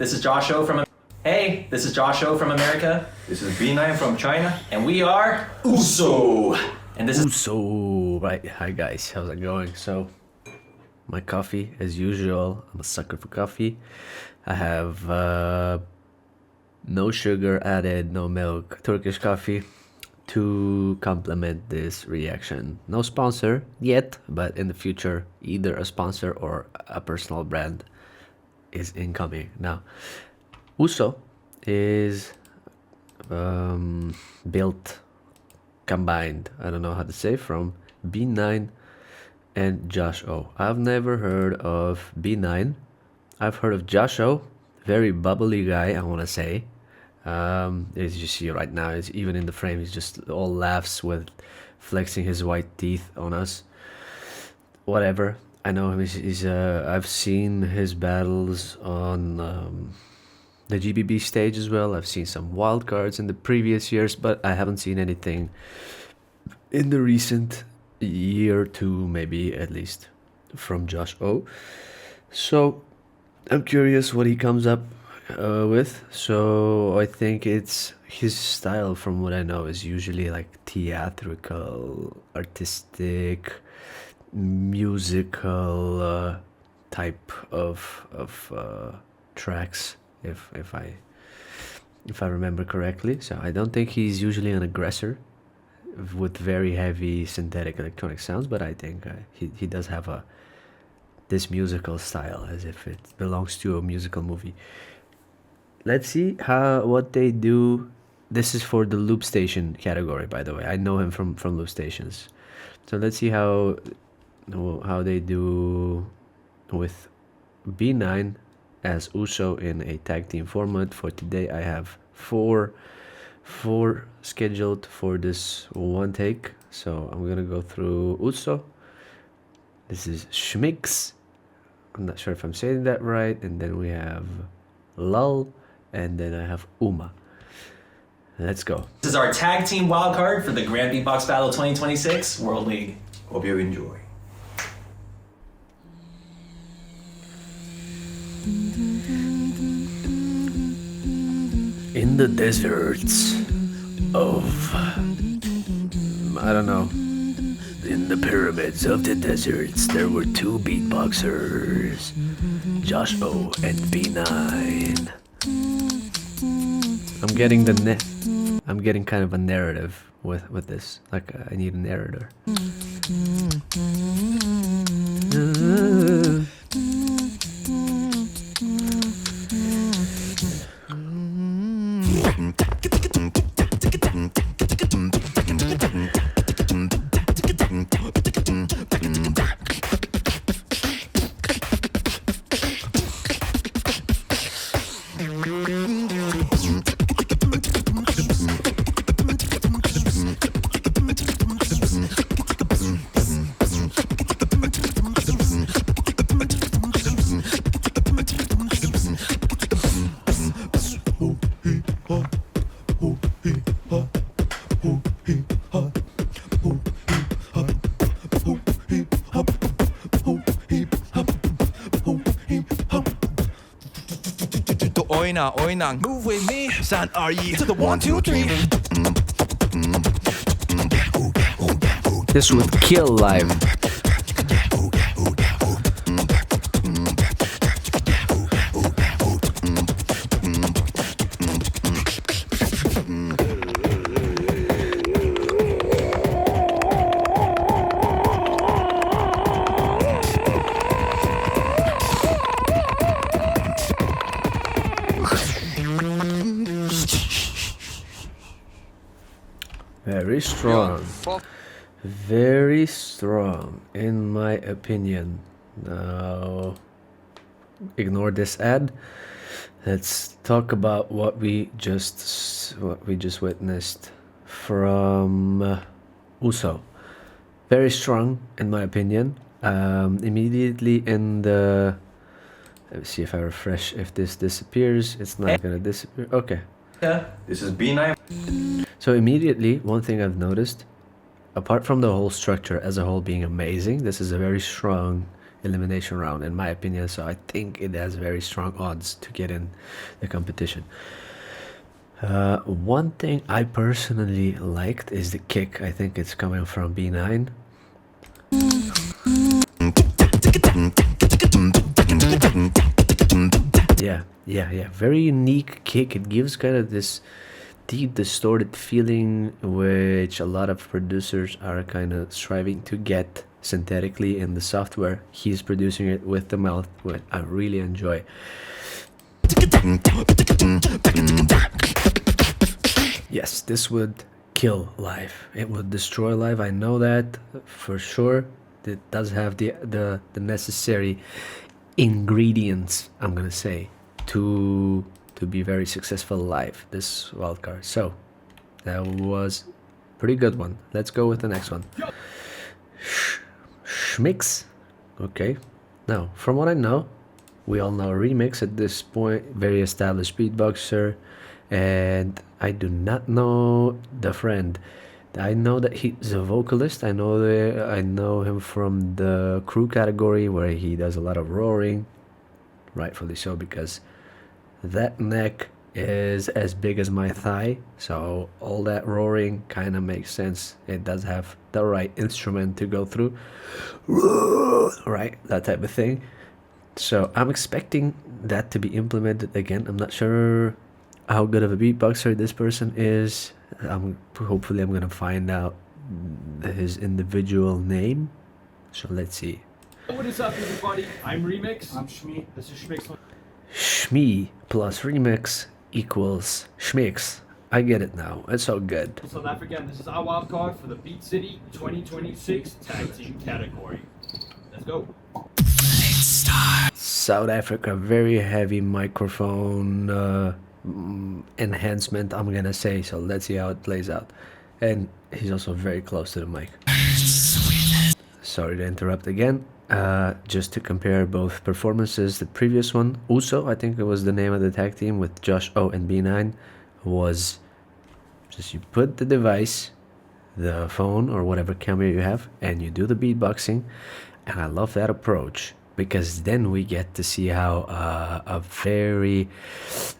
this is Joshua from... Hey, this is Joshua from America. This is B9 from China. And we are... USO! And this is... USO! Right, hi guys, how's it going? So, my coffee, as usual, I'm a sucker for coffee. I have no sugar added, no milk, Turkish coffee to complement this reaction. No sponsor yet, but in the future, either a sponsor or a personal brand is incoming. Now, USO is built, combined, I don't know how to say, from B9 and Josh O. I've never heard of B9. I've heard of Josh O, very bubbly guy, I want to say. As you see right now, it's even in the frame, he's just all laughs with flexing his white teeth on us. Whatever, I know him. I've seen his battles on the GBB stage as well. I've seen some wildcards in the previous years, but I haven't seen anything in the recent year or two, maybe at least, from Josh O. So I'm curious what he comes up with. So I think it's his style, from what I know, is usually like theatrical, artistic, musical type of tracks, if I remember correctly. So I don't think he's usually an aggressor with very heavy synthetic electronic sounds, but I think he does have this musical style, as if it belongs to a musical movie. Let's see what they do. This is for the loop station category, by the way. I know him from loop stations. So let's see how they do with B9 as USO in a tag team format. For today, I have four scheduled for this one take. So I'm gonna go through USO. This is Shmix. I'm not sure if I'm saying that right. And then we have Lull, and then I have UMA. Let's go. This is our tag team wildcard for the Grand Beatbox Battle 2026 World League. Hope you enjoy. In the deserts of, I don't know, in the pyramids of the deserts, there were two beatboxers, Josh O and B9. I'm getting kind of a narrative with this. Like, I need a narrator. Oina, move with me. San RE to the 1, 2, 3. This would kill live. Very strong, in my opinion. Now, ignore this ad. Let's talk about what we just witnessed from USO. Very strong, in my opinion. Immediately in the... Let me see if I refresh. If this disappears, it's not gonna disappear. Okay. Yeah. This is B9. So immediately, one thing I've noticed, apart from the whole structure as a whole being amazing, this is a very strong elimination round, in my opinion. So I think it has very strong odds to get in the competition. One thing I personally liked is the kick. I think it's coming from B9. Yeah, very unique kick. It gives kind of this deep distorted feeling which a lot of producers are kind of striving to get synthetically in the software. He's producing it with the mouth, which I really enjoy. Yes, this would kill live. It would destroy live. I know that for sure. It does have the necessary ingredients, I'm gonna say, to be very successful live, this wildcard. So that was a pretty good one. Let's go with the next one. Shmix. Okay, now from what I know, we all know Remix at this point, very established beatboxer, and I do not know the friend. I know that he's a vocalist. I know him from the crew category where he does a lot of roaring, rightfully so, because that neck is as big as my thigh, so all that roaring kind of makes sense. It does have the right instrument to go through, right, that type of thing. So I'm expecting that to be implemented again. I'm not sure how good of a beatboxer this person is. Hopefully I'm gonna find out his individual name. So let's see. What is up, everybody? I'm Remix. I'm Shmi. This is Shmix. Shmi plus Remix equals Shmix. I get it now. It's so good. South Africa, and this is our wild card for the Beat City 2026 Tag Team category. Let's go. South Africa, very heavy microphone enhancement, I'm gonna say. So let's see how it plays out. And he's also very close to the mic. Sorry to interrupt again. Just to compare both performances, the previous one, Uso, I think it was the name of the tag team with Josh O and B9, was just you put the device, the phone or whatever camera you have, and you do the beatboxing. And I love that approach, because then we get to see how a very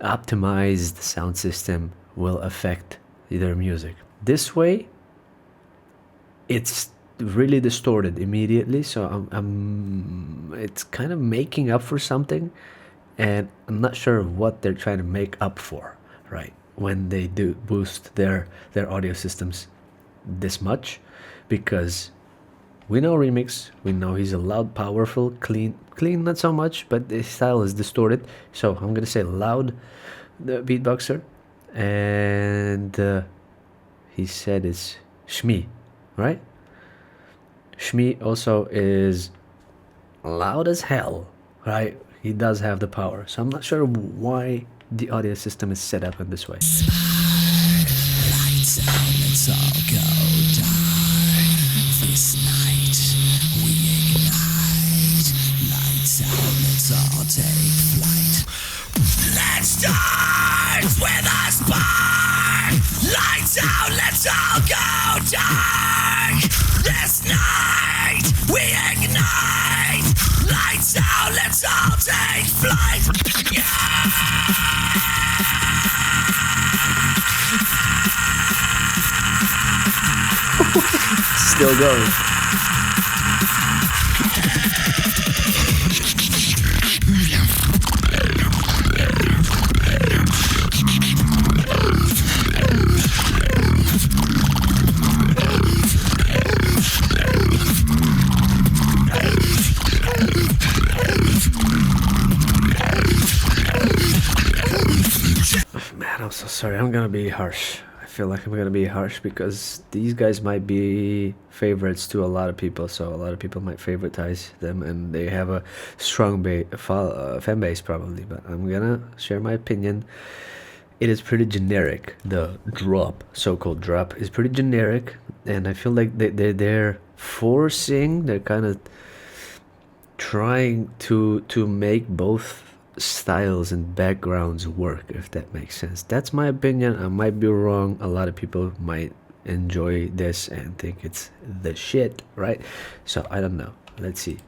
optimized sound system will affect their music. This way, it's really distorted immediately, so it's kind of making up for something, and I'm not sure what they're trying to make up for, right, when they do boost their audio systems this much, because we know Remix, we know he's a loud, powerful, clean not so much, but his style is distorted. So I'm gonna say loud, the beatboxer, and he said it's Shmi, right? Shmi also is loud as hell, right? He does have the power, so I'm not sure why the audio system is set up in this way. Lights out, let's all go dark. This night we ignite. Lights out, let's all take flight. Let's start with a spark. Lights out, let's all go dark. This night we ignite. Lights out, let's all take flight. Still going. Man, I'm so sorry. I'm gonna be harsh. I feel like I'm gonna be harsh because these guys might be favorites to a lot of people, so a lot of people might favoritize them, and they have a strong fan base probably. But I'm gonna share my opinion. It is pretty generic. The drop, so-called drop, is pretty generic, and I feel like they're forcing. They're kind of trying to make both styles and backgrounds work, if that makes sense. That's my opinion. I might be wrong. A lot of people might enjoy this and think it's the shit, right? So I don't know. Let's see.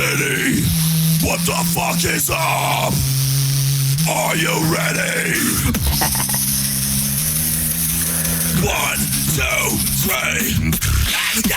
city. What the fuck is up? Are you ready? 1, 2, 3. Let's go!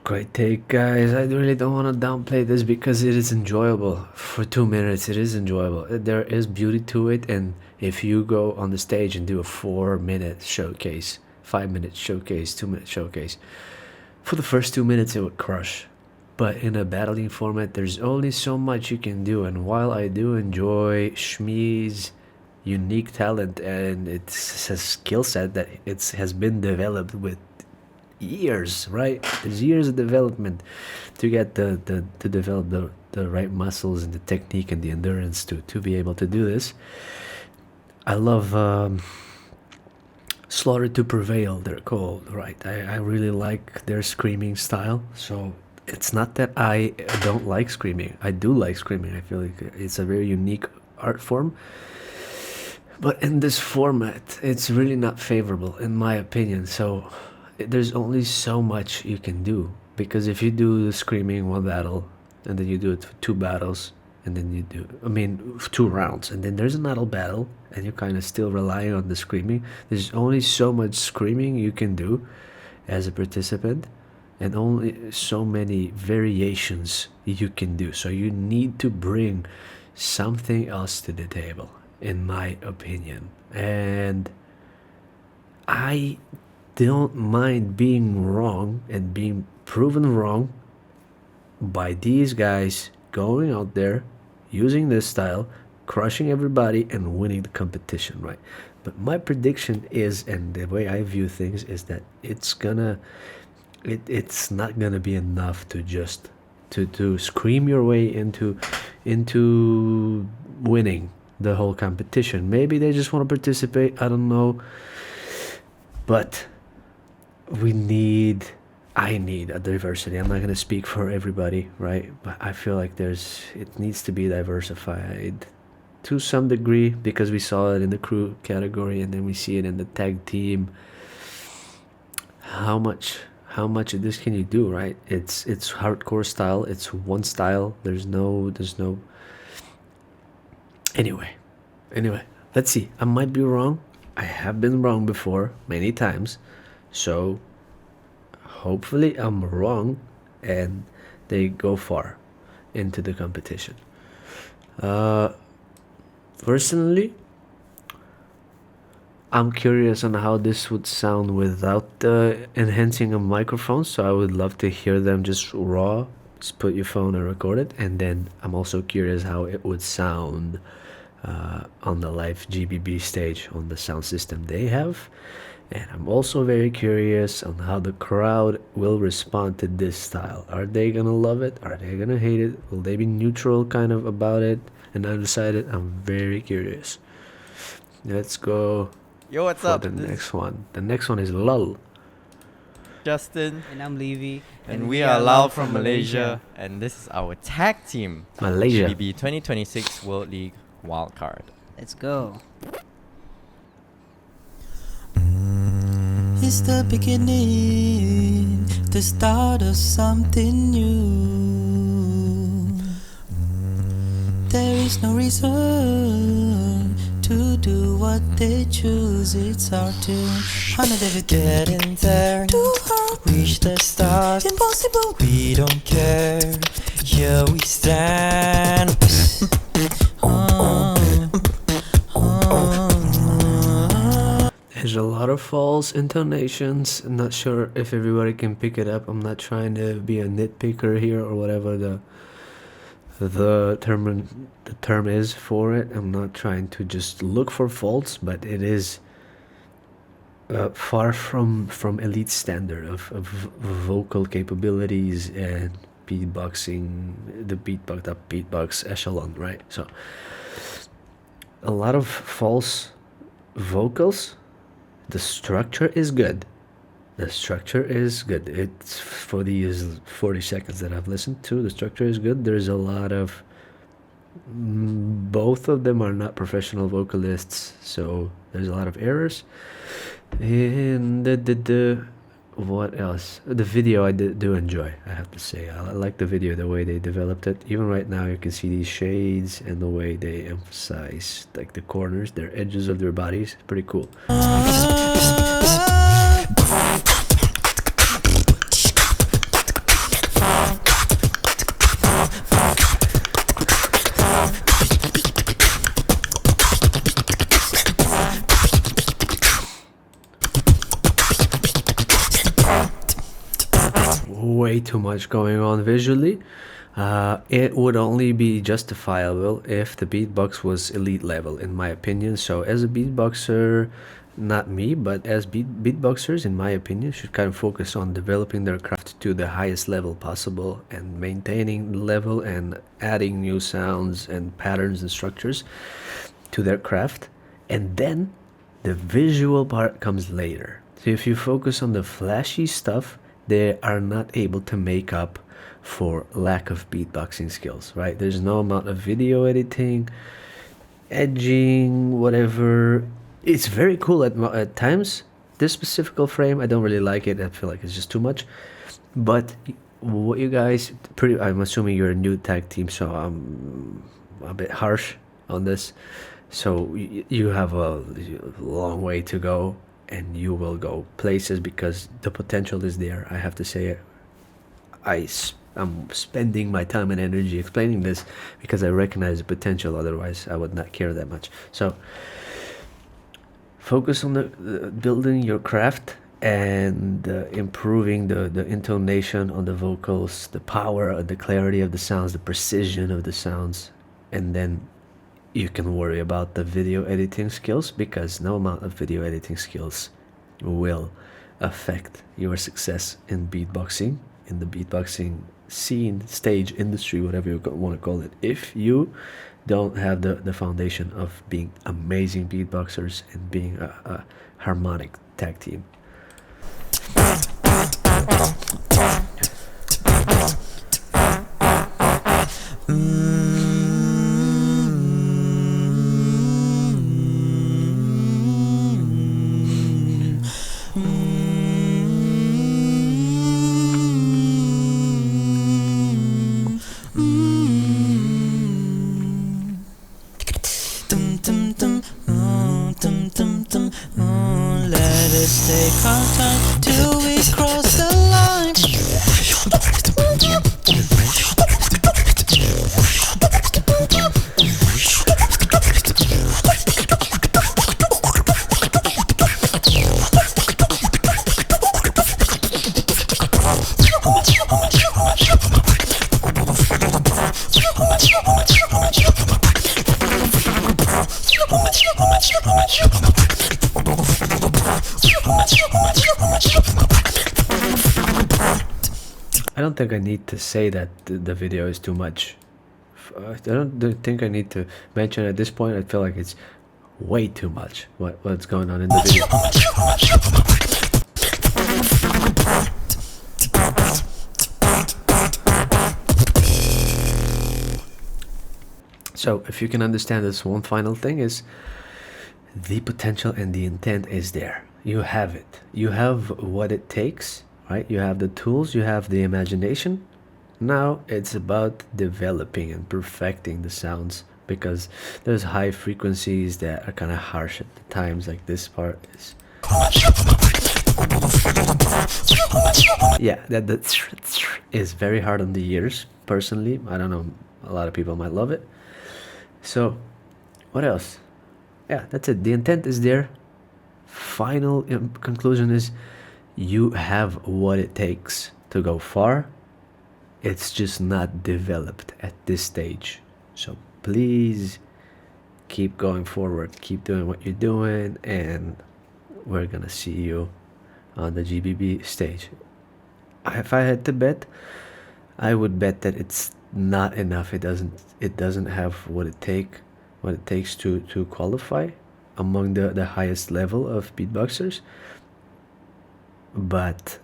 Great take, guys. I really don't want to downplay this because it is enjoyable. For 2 minutes, it is enjoyable. There is beauty to it, and if you go on the stage and do a 4-minute showcase, 5-minute showcase, 2-minute showcase, for the first 2 minutes it would crush. But in a battling format, there's only so much you can do, and while I do enjoy Shmix's unique talent and it's a skill set that has been developed with years, right? There's years of development to get to develop the right muscles and the technique and the endurance to be able to do this. I love Slaughter to Prevail, they're called, right? I really like their screaming style. So it's not that I don't like screaming. I do like screaming. I feel like it's a very unique art form. But in this format, it's really not favorable, in my opinion. So there's only so much you can do, because if you do the screaming one battle and then you do it for 2 battles and then you do 2 rounds and then there's another battle and you're kind of still relying on the screaming, there's only so much screaming you can do as a participant and only so many variations you can do. So you need to bring something else to the table, in my opinion. And I don't mind being wrong and being proven wrong by these guys going out there using this style, crushing everybody and winning the competition, right? But my prediction is, and the way I view things is, that it's not gonna be enough to just to scream your way into winning the whole competition. Maybe they just want to participate, I don't know, but I need a diversity. I'm not going to speak for everybody, right? But I feel like it needs to be diversified to some degree, because we saw it in the crew category and then we see it in the tag team. How much of this can you do, right? It's hardcore style. It's one style. There's no anyway, let's see. I might be wrong. I have been wrong before many times. So hopefully I'm wrong and they go far into the competition. Personally, I'm curious on how this would sound without enhancing a microphone, so I would love to hear them just raw. Just put your phone and record it. And then I'm also curious how it would sound on the live GBB stage on the sound system they have. And I'm also very curious on how the crowd will respond to this style. Are they gonna love it? Are they gonna hate it? Will they be neutral kind of about it and undecided? I'm very curious. Let's go. Yo, what's for up? the next one. The next one is Lull. Justin. And I'm Levy. And we are Lull from Malaysia. And this is our tag team. Malaysia. GBB 2026 World League Wildcard. Let's go. It's the beginning, the start of something new. There is no reason to do what they choose. It's our turn. I know they will get in there, reach the start. Impossible. We don't care. Here we stand. There's a lot of false intonations. I'm not sure if everybody can pick it up. I'm not trying to be a nitpicker here or whatever the term is for it. I'm not trying to just look for faults, but it is far from elite standard of vocal capabilities and beatboxing, the beatbox echelon, right? So a lot of false vocals. The structure is good. The structure is good. It's for these 40 seconds that I've listened to. The structure is good. There's a lot of both of them are not professional vocalists, so there's a lot of errors. And the what else? The video I do enjoy, I have to say. I like the video, the way they developed it. Even right now you can see these shades and the way they emphasize like the corners, their edges of their bodies. Pretty cool. Way too much going on visually. It would only be justifiable if the beatbox was elite level, in my opinion. So as a beatboxer, not me, but as beatboxers, in my opinion, should kind of focus on developing their craft to the highest level possible and maintaining the level and adding new sounds and patterns and structures to their craft. And then the visual part comes later. So if you focus on the flashy stuff, they are not able to make up for lack of beatboxing skills, right? There's no amount of video editing, edging, whatever. It's very cool at times. This specific frame, I don't really like it. I feel like it's just too much. But what you guys, I'm assuming you're a new tag team, so I'm a bit harsh on this. So you have a long way to go, and you will go places because the potential is there. I have to say, I'm spending my time and energy explaining this because I recognize the potential. Otherwise, I would not care that much. So focus on the building your craft and improving the intonation on the vocals, the power, the clarity of the sounds, the precision of the sounds, and then you can worry about the video editing skills, because no amount of video editing skills will affect your success in beatboxing, in the beatboxing scene, stage, industry, whatever you want to call it, if you don't have the foundation of being amazing beatboxers and being a harmonic tag team. Let us take our time till we cross the line. I don't think I need to say that the video is too much. I don't think I need to mention at this point. I feel like it's way too much what's going on in the video. So if you can understand this, one final thing is the potential and the intent is there. You have it. You have what it takes, right? You have the tools, you have the imagination. Now it's about developing and perfecting the sounds, because there's high frequencies that are kind of harsh at the times, like this part is. Yeah, that is very hard on the ears. Personally, I don't know, a lot of people might love it. So what else? Yeah, that's it. The intent is there. Final conclusion is you have what it takes to go far. It's just not developed at this stage. So please keep going forward, keep doing what you're doing, and we're gonna see you on the GBB stage. If I had to bet, I would bet that it's not enough. It doesn't have what it takes to qualify among the highest level of beatboxers. But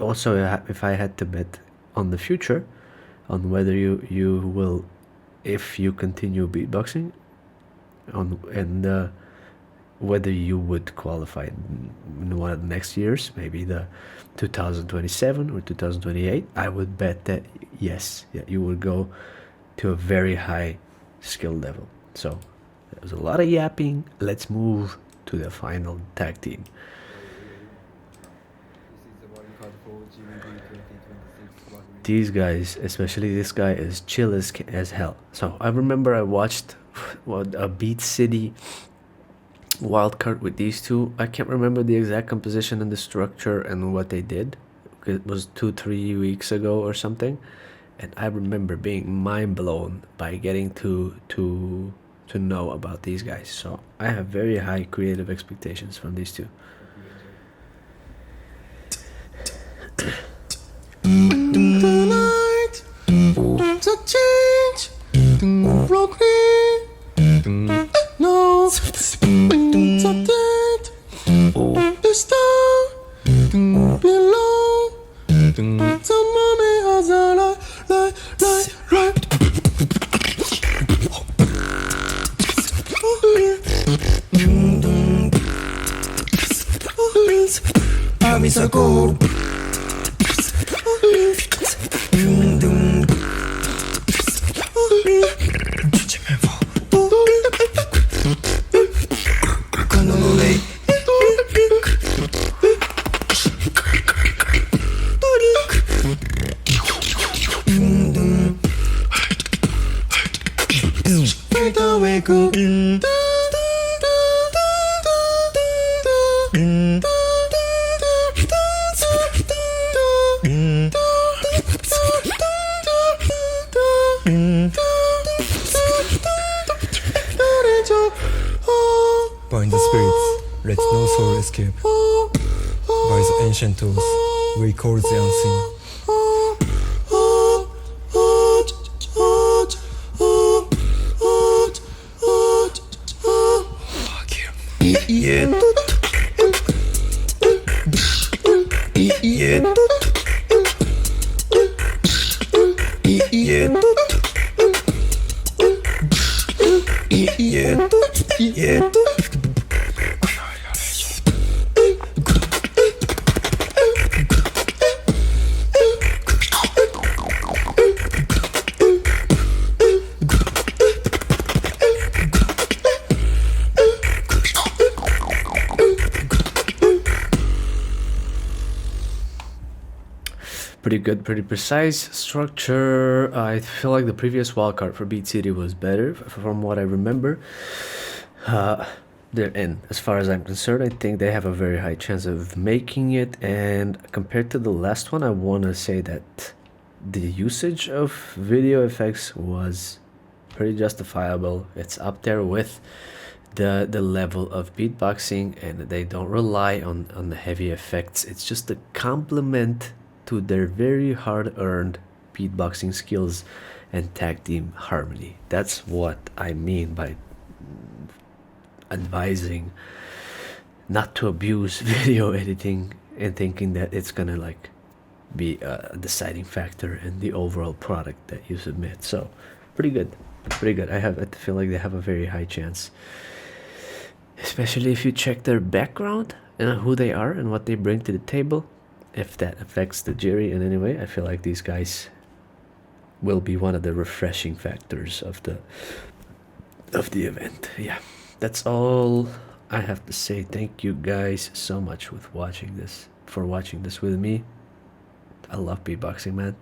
also, if I had to bet on the future, on whether you will, if you continue beatboxing, on and whether you would qualify in one of the next years, maybe the 2027 or 2028, I would bet that yes, yeah, you would go to a very high skill level. So there was a lot of yapping. Let's move to the final tag team. This is the wildcard for GBB26. These guys, especially this guy, is chill as hell. So I remember I watched a Beat City Wildcard with these two. I can't remember the exact composition and the structure and what they did. It was 2-3 weeks ago or something, and I remember being mind blown by getting to know about these guys. So I have very high creative expectations from these two. Bind the spirits, let no soul escape. By the ancient tools, we record the unseen. Pretty good, pretty precise structure. I feel like the previous wildcard for Beat City was better from what I remember. They're in, as far as I'm concerned. I think they have a very high chance of making it, and compared to the last one, I want to say that the usage of video effects was pretty justifiable. It's up there with the level of beatboxing, and they don't rely on the heavy effects. It's just a compliment to their very hard-earned beatboxing skills and tag team harmony. That's what I mean by advising not to abuse video editing and thinking that it's gonna like be a deciding factor in the overall product that you submit. So pretty good. I feel like they have a very high chance, especially if you check their background and who they are and what they bring to the table. If that affects the jury in any way, I feel like these guys will be one of the refreshing factors of the event. Yeah, that's all I have to say. Thank you guys so much for watching this with me. I love beatboxing, man.